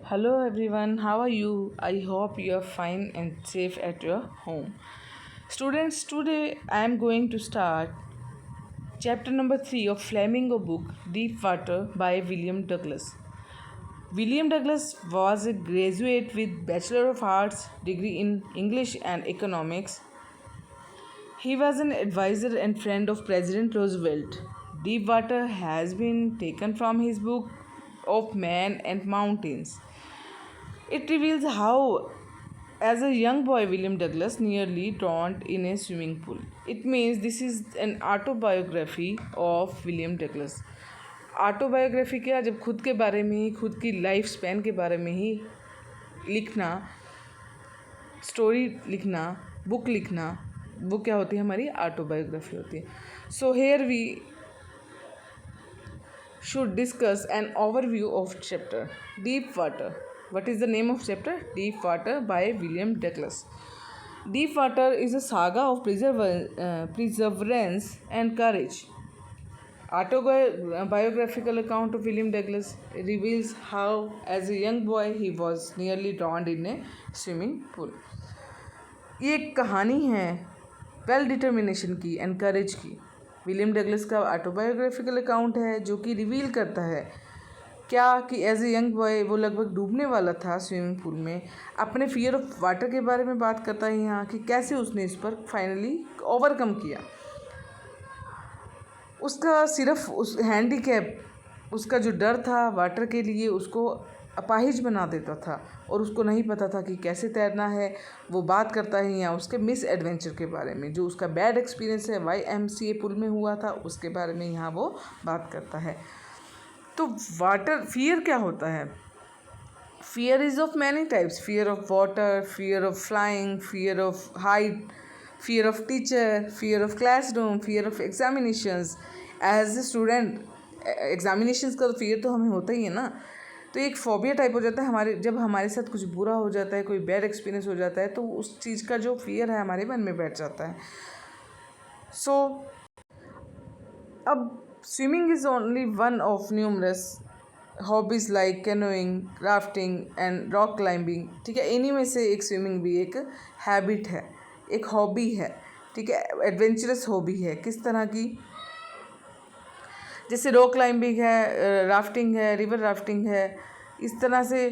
Hello everyone, how are you? I hope you are fine and safe at your home. Students, today I am going to start chapter number 3 of Flamingo book Deep Water by William Douglas. William Douglas was a graduate with Bachelor of Arts degree in English and Economics. He was an advisor and friend of President Roosevelt. Deep Water has been taken from his book of Man and Mountains. It reveals how, as a young boy, William Douglas nearly drowned in a swimming pool. It means this is an autobiography of William Douglas. Autobiography क्या, जब खुद के बारे में ही, खुद की life span के बारे में ही लिखना, स्टोरी लिखना, बुक लिखना, वो क्या होती है, हमारी ऑटोबायोग्राफी होती है. So here we should discuss an overview of chapter Deep Water. What is the name of chapter? Deep Water by William Douglas. Deep Water is a saga of perseverance and courage. Autobiographical account of William Douglas reveals how, as a young boy, he was nearly drowned in a swimming pool. ये एक कहानी है well determination की and courage की. William Douglas का autobiographical account है जो कि रिवील करता है क्या कि एज ए यंग बॉय वो लगभग डूबने वाला था स्विमिंग पूल में. अपने फियर ऑफ वाटर के बारे में बात करता है यहाँ कि कैसे उसने इस पर फाइनली ओवरकम किया. उसका सिर्फ उस हैंडीकैप, उसका जो डर था वाटर के लिए, उसको अपाहिज बना देता था और उसको नहीं पता था कि कैसे तैरना है. वो बात करता है यहाँ उसके मिस एडवेंचर के बारे में, जो उसका बैड एक्सपीरियंस है YMCA पुल में हुआ था, उसके बारे में यहाँ वो बात करता है. तो वाटर फियर क्या होता है? Fear is of many types. Fear of water, fear of flying, fear of height, fear of teacher, fear of classroom, fear of examinations. As a student examinations का तो फियर तो हमें होता ही है ना. तो एक फोबिया टाइप हो जाता है हमारे, जब हमारे साथ कुछ बुरा हो जाता है, कोई बैड एक्सपीरियंस हो जाता है, तो उस चीज़ का जो फियर है हमारे मन में बैठ जाता है. सो अब swimming is only one of numerous hobbies like canoeing, rafting and rock climbing. ठीक है, इन्हीं में से एक स्विमिंग भी एक हैबिट है, एक हॉबी है. ठीक है, एडवेंचरस हॉबी है. किस तरह की? जैसे रॉक क्लाइंबिंग है, राफ्टिंग है, रिवर राफ्टिंग है. इस तरह से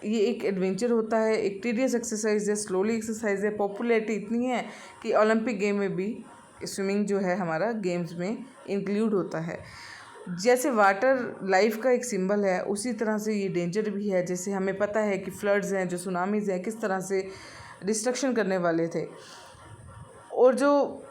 ये एक एडवेंचर होता है, एक टीडियस एक्सरसाइज है, स्लोली एक्सरसाइज है. पॉपुलैरिटी इतनी है कि ओलंपिक गेम में भी स्विमिंग जो है हमारा गेम्स में इंक्लूड होता है. जैसे वाटर लाइफ का एक सिंबल है, उसी तरह से ये डेंजर भी है. जैसे हमें पता है कि फ्लड्स हैं, जो सुनामीज़ हैं, किस तरह से डिस्ट्रक्शन करने वाले थे. और जो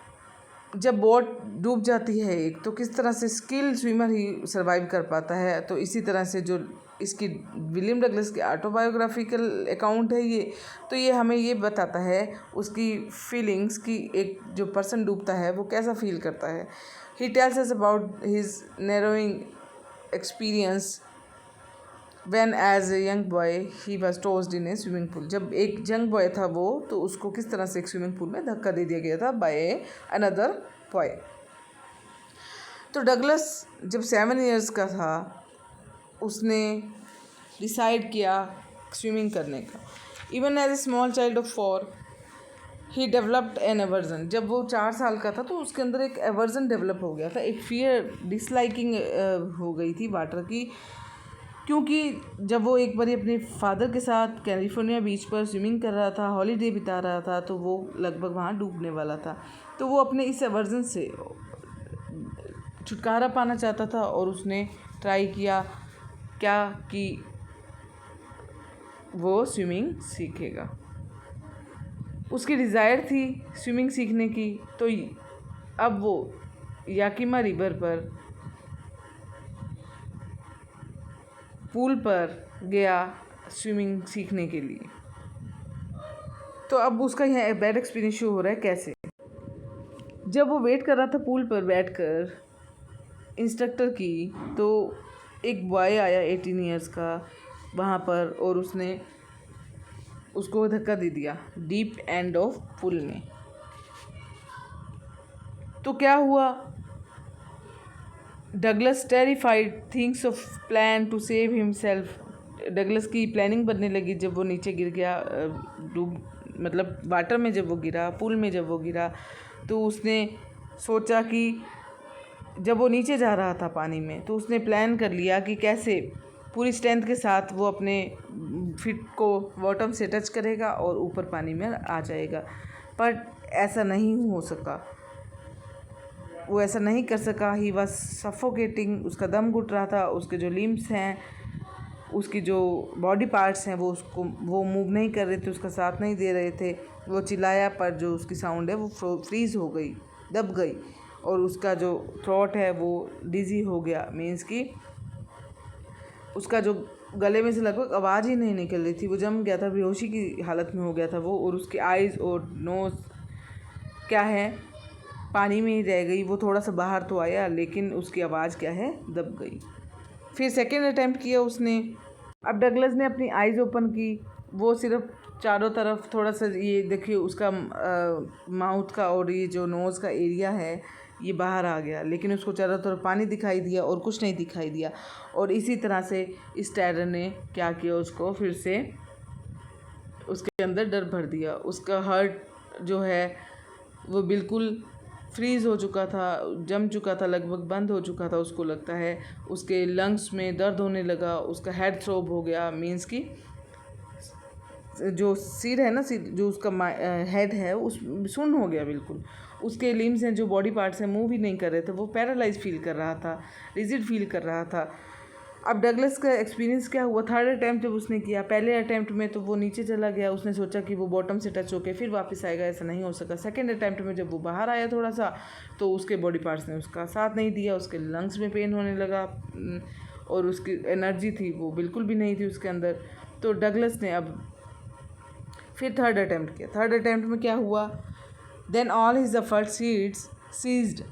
जब बोट डूब जाती है एक, तो किस तरह से स्किल स्विमर ही सर्वाइव कर पाता है. तो इसी तरह से जो इसकी विलियम डगलस की ऑटोबायोग्राफिकल अकाउंट है ये, तो ये हमें ये बताता है उसकी फीलिंग्स की. एक जो पर्सन डूबता है वो कैसा फील करता है. He tells us about his narrowing experience when as a young boy he was tossed in a swimming pool. जब एक यंग बॉय था वो, तो उसको किस तरह से एक स्विमिंग पूल में धक्का दे दिया गया था बाय अनदर बॉय. तो डगलस जब 7 ईयर्स का था, उसने डिसाइड किया स्विमिंग करने का. Even as a small child of 4 he developed an aversion. जब वो 4 साल का था तो उसके अंदर एक एवर्जन डेवलप हो गया था, एक फियर, डिसलाइकिंग हो गई थी वाटर की. क्योंकि जब वो एक बार अपने फादर के साथ कैलिफोर्निया बीच पर स्विमिंग कर रहा था, हॉलीडे बिता रहा था, तो वो लगभग वहाँ डूबने वाला था. तो वो अपने इस एवर्जन से छुटकारा पाना चाहता था और उसने ट्राई किया क्या कि वो स्विमिंग सीखेगा. उसकी डिज़ायर थी स्विमिंग सीखने की. तो अब वो याकिमा रिवर पर पूल पर गया स्विमिंग सीखने के लिए. तो अब उसका यहाँ बैड एक्सपीरियंस शो हो रहा है. कैसे? जब वो वेट कर रहा था पूल पर बैठकर इंस्ट्रक्टर की, तो एक बॉय आया 18 ईयर्स का वहाँ पर, और उसने उसको धक्का दे दिया डीप एंड ऑफ पूल में. तो क्या हुआ? Douglas, terrified, thinks of plan to save himself. Douglas की प्लानिंग बनने लगी जब वो नीचे गिर गया, मतलब वाटर में जब वो गिरा, पूल में जब वो गिरा, तो उसने सोचा कि जब वो नीचे जा रहा था पानी में, तो उसने प्लान कर लिया कि कैसे पूरी स्ट्रेंथ के साथ वो अपने फिट को बॉटम से टच करेगा और ऊपर पानी में आ जाएगा। पर ऐसा नहीं हो सका, वो ऐसा नहीं कर सका। ही वॉज सफोकेटिंग, उसका दम घुट रहा था, उसके जो लिम्स हैं, उसकी जो बॉडी पार्ट्स हैं वो मूव नहीं कर रहे थे, उसका साथ नहीं दे रहे थे। वो चिल्लाया पर जो उसकी साउंड है वो फ्रीज़ हो गई, दब गई, और उसका जो थ्रोट है वो डिजी हो गया। मीन्स कि उसका जो गले में से लगभग आवाज़ ही नहीं निकल रही थी, वो जम गया था, बेहोशी की हालत में हो गया था वो। और उसके आइज़ और नोज़ क्या है, पानी में ही रह गई। वो थोड़ा सा बाहर तो आया लेकिन उसकी आवाज़ क्या है, दब गई। फिर सेकेंड अटैम्प्ट किया उसने। अब डगलस ने अपनी आइज़ ओपन की, वो सिर्फ चारों तरफ थोड़ा सा, ये देखिए उसका माउथ का और ये जो नोज़ का एरिया है ये बाहर आ गया, लेकिन उसको चारों तरफ पानी दिखाई दिया और कुछ नहीं दिखाई दिया। और इसी तरह से इस टैरर ने क्या किया, उसको फिर से उसके अंदर डर भर दिया। उसका हार्ट जो है वो बिल्कुल फ्रीज़ हो चुका था, जम चुका था, लगभग बंद हो चुका था उसको लगता है। उसके लंग्स में दर्द होने लगा, उसका हेड थ्रोब हो गया। मीन्स कि जो सिर है ना, सिर जो उसका हेड है उस सुन्न हो गया बिल्कुल। उसके लिम्स हैं, जो बॉडी पार्ट्स हैं, मूव ही नहीं कर रहे थे। वो पैरालाइज फील कर रहा था, रिजिड फील कर रहा था। अब डगलस का एक्सपीरियंस क्या हुआ, थर्ड अटैम्प्ट जब उसने किया, पहले अटैम्प्ट में तो वो नीचे चला गया, उसने सोचा कि वो बॉटम से टच होके फिर वापस आएगा, ऐसा नहीं हो सका। सेकंड अटैम्प्ट में जब वो बाहर आया थोड़ा सा, तो उसके बॉडी पार्ट्स ने उसका साथ नहीं दिया, उसके लंग्स में पेन होने लगा और उसकी एनर्जी थी वो बिल्कुल भी नहीं थी उसके अंदर। तो डगलस ने अब फिर थर्ड अटैम्प्ट किया। थर्ड अटैम्प्ट में क्या हुआ, then all his efforts ceased.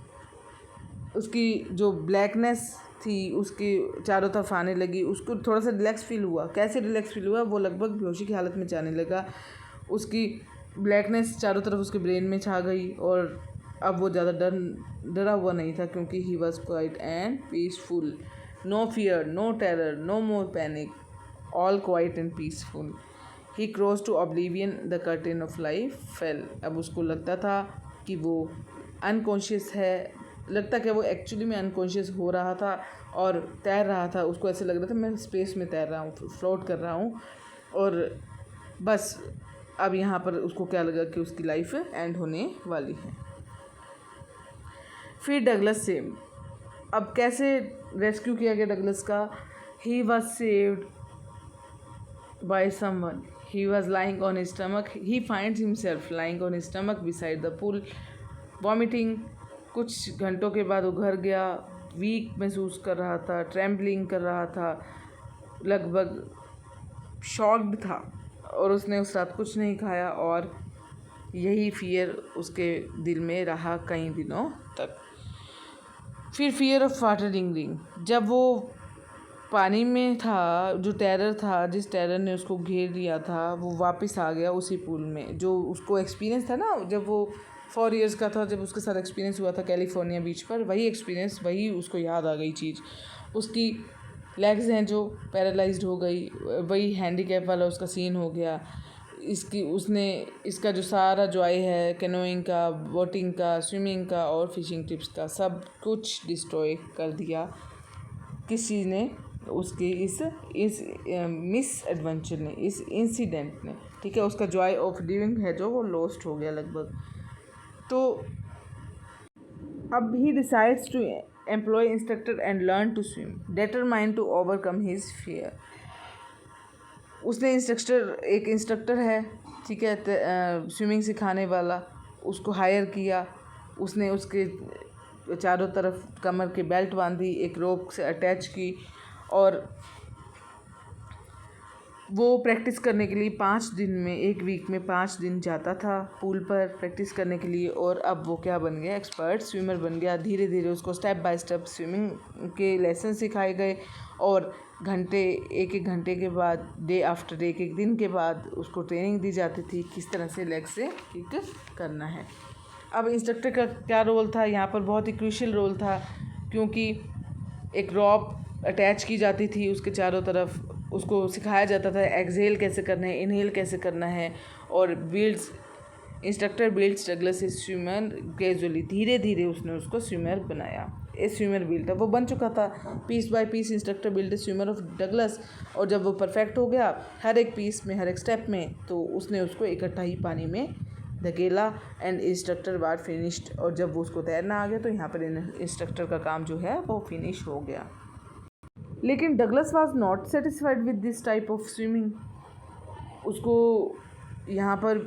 उसकी जो ब्लैकनेस थी उसके चारों तरफ आने लगी, उसको थोड़ा सा रिलैक्स फील हुआ। कैसे रिलैक्स फील हुआ, वो लगभग बेहोशी की हालत में जाने लगा। उसकी ब्लैकनेस चारों तरफ उसके ब्रेन में छा गई और अब वो ज़्यादा डरा हुआ नहीं था, क्योंकि he was quiet and peaceful. No fear, no terror, no more panic, all quiet and peaceful. He cross to oblivion, the curtain of life fell. अब उसको लगता था कि वो अनकॉन्शियस है, लगता कि वो एक्चुअली में अनकॉन्शियस हो रहा था और तैर रहा था। उसको ऐसे लग रहा था मैं स्पेस में तैर रहा हूँ, फ्लोट कर रहा हूँ, और बस अब यहाँ पर उसको क्या लगा कि उसकी लाइफ एंड होने वाली है। फिर डगलस से अब कैसे रेस्क्यू किया गया डगलस का, he was saved by someone. He was lying on his stomach. He finds himself lying on his stomach beside the pool, vomiting. कुछ घंटों के बाद वो घर गया, वीक महसूस कर रहा था, ट्रेम्बलिंग कर रहा था, लगभग शॉक्ड था, और उसने उस रात कुछ नहीं खाया और यही फियर उसके दिल में रहा कई दिनों तक। फिर फियर ऑफ वाटर रिंगलिंग, जब वो पानी में था, जो टेरर था, जिस टेरर ने उसको घेर लिया था, वो वापस आ गया उसी पूल में। जो उसको एक्सपीरियंस था ना, जब वो 4 इयर्स का था, जब उसके साथ एक्सपीरियंस हुआ था कैलिफोर्निया बीच पर, वही एक्सपीरियंस, वही उसको याद आ गई चीज़। उसकी लेग्स हैं जो पैरालाइज्ड हो गई, वही हैंडीकैप वाला उसका सीन हो गया। इसका जो सारा जॉय है कैनोइंग का, बोटिंग का, स्विमिंग का और फिशिंग टिप्स का, सब कुछ डिस्ट्रॉय कर दिया किस चीज़ ने, उसके इस मिस एडवेंचर ने, इस इंसिडेंट ने। ठीक है, उसका जॉय ऑफ लिविंग है जो वो लॉस्ट हो गया लगभग। तो अब he decides to employ instructor and learn to swim, determined to overcome his fear. उसने एक इंस्ट्रक्टर है, ठीक है, स्विमिंग सिखाने वाला, उसको हायर किया। उसने उसके चारों तरफ कमर के बेल्ट बांधी, एक रोप से अटैच की, और वो प्रैक्टिस करने के लिए 5 दिन में, एक वीक में 5 दिन जाता था पूल पर प्रैक्टिस करने के लिए। और अब वो क्या बन गया, एक्सपर्ट स्विमर बन गया। धीरे धीरे उसको स्टेप बाय स्टेप स्विमिंग के लेसन सिखाए गए, और एक एक घंटे के बाद, डे आफ्टर डे, एक दिन के बाद उसको ट्रेनिंग दी जाती थी किस तरह से लेग से किक करना है। अब इंस्ट्रक्टर का क्या रोल था यहाँ पर, बहुत ही क्रूशियल रोल था, क्योंकि एक रॉप अटैच की जाती थी उसके चारों तरफ, उसको सिखाया जाता था एक्सहेल कैसे करना है, इनहेल कैसे करना है। और इंस्ट्रक्टर बिल्ड्स डगलस ए स्विमर ग्रेजुअली, धीरे धीरे उसने उसको स्विमर बनाया। ए स्विमर बिल्ड, वो बन चुका था piece by piece. Instructor build a swimmer of Douglas, और जब वो परफेक्ट हो गया हर एक पीस में, हर एक स्टेप में, तो उसने उसको इकट्ठा ही पानी में धकेला एंड इंस्ट्रक्टर बार फिनिश्ड। और जब वो उसको तैरना आ गया तो यहाँ पर इंस्ट्रक्टर का काम जो है वो फिनिश हो गया। लेकिन Douglas was not satisfied with this type of swimming. उसको यहाँ पर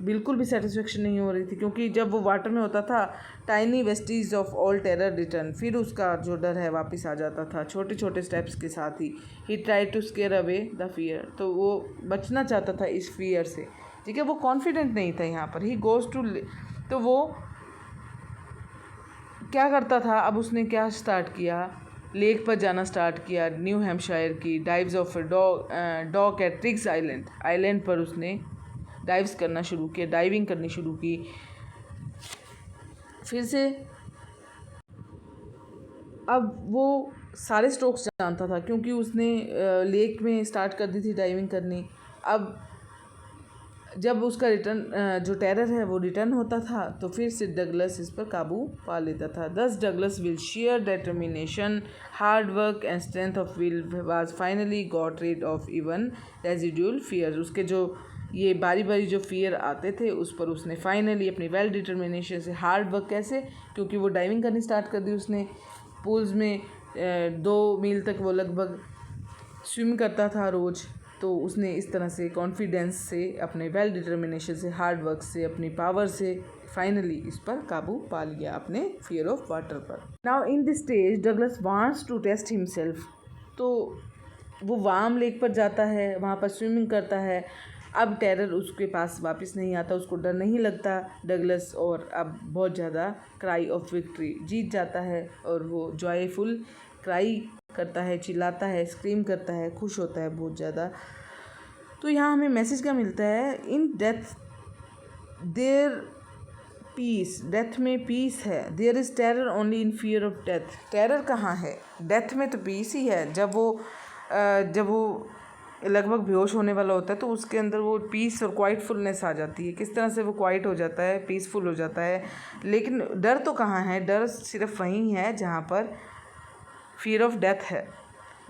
बिल्कुल भी सेटिस्फेक्शन नहीं हो रही थी, क्योंकि जब वो वाटर में होता था tiny Vestige of all terror return, फिर उसका जो डर है वापस आ जाता था छोटे छोटे स्टेप्स के साथ ही try to scare away the fear, तो वो बचना चाहता था इस फियर से। ठीक है, वो कॉन्फिडेंट नहीं था यहाँ पर। ही गोज टू, तो वो क्या करता था, अब उसने क्या स्टार्ट किया, लेक पर जाना स्टार्ट किया, न्यू हैम्पशायर की dives off dock at Triggs island पर उसने डाइव्स करना शुरू किया, डाइविंग करनी शुरू की। फिर से अब वो सारे स्ट्रोक्स जानता था, क्योंकि उसने लेक में स्टार्ट कर दी थी डाइविंग करनी। अब जब उसका रिटर्न जो टेरर है वो रिटर्न होता था, तो फिर से डगलस इस पर काबू पा लेता था। Thus Douglas will sheer determination, hard work and strength of will was finally got rid of even residual fear. उसके जो ये बारी बारी जो फियर आते थे उस पर उसने फाइनली अपनी वेल डिटर्मिनेशन से, हार्ड वर्क कैसे, क्योंकि वो डाइविंग करनी स्टार्ट कर दी उसने पूल्स में। 2 मील तक वो लगभग स्विम करता था रोज़, तो उसने इस तरह से कॉन्फिडेंस से, अपने वेल डिटर्मिनेशन से, हार्ड वर्क से, अपनी पावर से फाइनली इस पर काबू पा लिया, अपने फियर ऑफ वाटर पर। Now in this stage Douglas wants to test himself, तो वो वार्म लेक पर जाता है, वहाँ पर स्विमिंग करता है। अब टेरर उसके पास वापस नहीं आता, उसको डर नहीं लगता डगलस, और अब बहुत ज़्यादा क्राई ऑफ विक्ट्री, जीत जाता है। और वो जॉयफुल क्राई करता है, चिल्लाता है, स्क्रीम करता है, खुश होता है बहुत ज़्यादा। तो यहाँ हमें मैसेज क्या मिलता है, in death there peace, death में पीस है। There is terror only in fear of death. Terror कहाँ है, डेथ में तो पीस ही है। जब वो लगभग बेहोश होने वाला होता है तो उसके अंदर वो पीस और क्वाइटफुलनेस आ जाती है। किस तरह से वो क्वाइट हो जाता है, पीसफुल हो जाता है। लेकिन डर तो कहाँ है, डर सिर्फ वहीं है जहाँ पर फियर ऑफ डेथ है।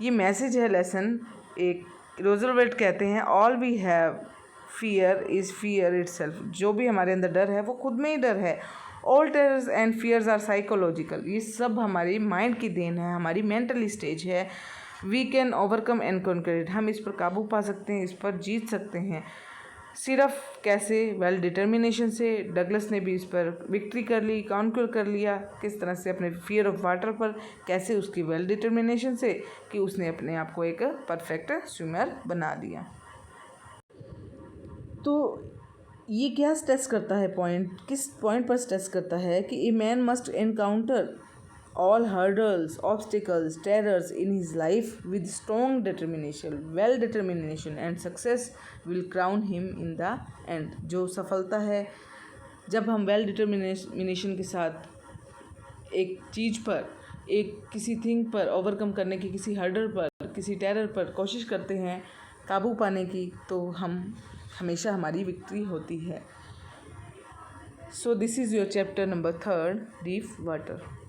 ये मैसेज है लेसन। एक रोजवेल्ट कहते हैं, all we have fear is fear itself. जो भी हमारे अंदर डर है वो खुद में ही डर है। All terrors and fears are psychological. ये सब हमारी माइंड की देन है, हमारी मेंटल स्टेज है। We can overcome and conquer it. हम इस पर काबू पा सकते हैं, इस पर जीत सकते हैं। सिर्फ कैसे, वेल डिटर्मिनेशन से। डगलस ने भी इस पर विक्ट्री कर ली, कॉन्कर कर लिया। किस तरह से, अपने फियर ऑफ वाटर पर। कैसे, उसकी वेल डिटर्मिनेशन से कि उसने अपने आप को एक परफेक्ट स्विमर बना दिया। तो ये क्या स्ट्रेस करता है, पॉइंट किस पॉइंट पर स्ट्रेस करता है कि a man must encounter all hurdles, obstacles, terrors in his life with strong determination, well determination and success will crown him in the end। जो सफलता है, जब हम well determination के साथ एक चीज़ पर, एक किसी थिंग पर ओवरकम करने की, किसी हर्डल पर, किसी टेरर पर कोशिश करते हैं काबू पाने की, तो हम हमेशा हमारी विक्ट्री होती है। So this is your chapter number 3, deep water.